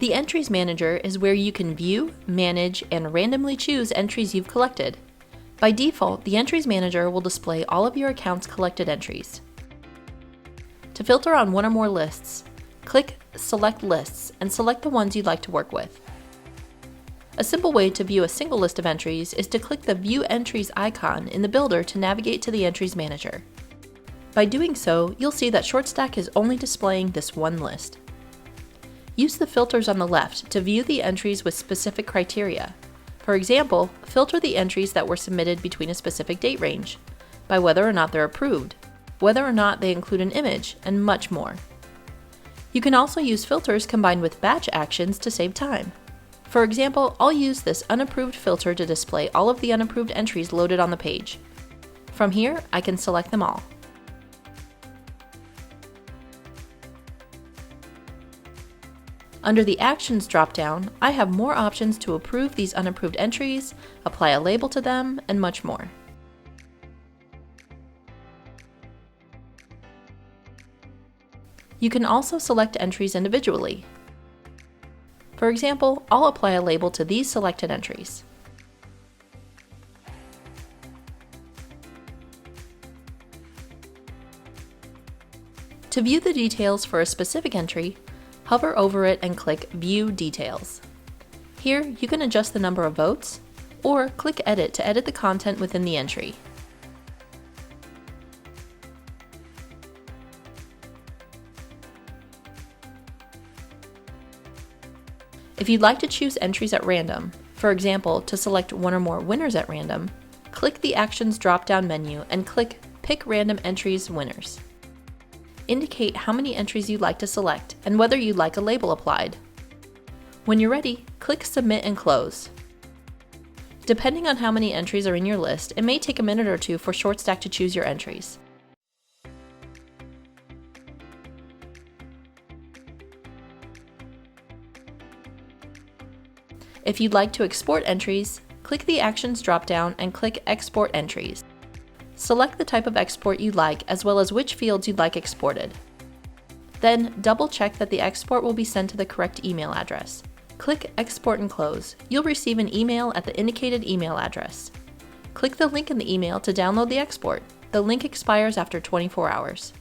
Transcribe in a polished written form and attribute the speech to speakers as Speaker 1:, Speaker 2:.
Speaker 1: The Entries Manager is where you can view, manage, and randomly choose entries you've collected. By default, the Entries Manager will display all of your account's collected entries. To filter on one or more lists, click Select Lists and select the ones you'd like to work with. A simple way to view a single list of entries is to click the View Entries icon in the Builder to navigate to the Entries Manager. By doing so, you'll see that ShortStack is only displaying this one list. Use the filters on the left to view the entries with specific criteria. For example, filter the entries that were submitted between a specific date range, by whether or not they're approved, whether or not they include an image, and much more. You can also use filters combined with batch actions to save time. For example, I'll use this unapproved filter to display all of the unapproved entries loaded on the page. From here, I can select them all. Under the Actions dropdown, I have more options to approve these unapproved entries, apply a label to them, and much more. You can also select entries individually. For example, I'll apply a label to these selected entries. To view the details for a specific entry, hover over it and click View Details. Here, you can adjust the number of votes, or click Edit to edit the content within the entry. If you'd like to choose entries at random, for example, to select one or more winners at random, click the Actions drop-down menu and click Pick Random Entries Winners. Indicate how many entries you'd like to select and whether you'd like a label applied. When you're ready, click Submit and Close. Depending on how many entries are in your list, it may take a minute or two for ShortStack to choose your entries. If you'd like to export entries, click the Actions drop-down and click Export Entries. Select the type of export you'd like as well as which fields you'd like exported. Then double-check that the export will be sent to the correct email address. Click Export and Close. You'll receive an email at the indicated email address. Click the link in the email to download the export. The link expires after 24 hours.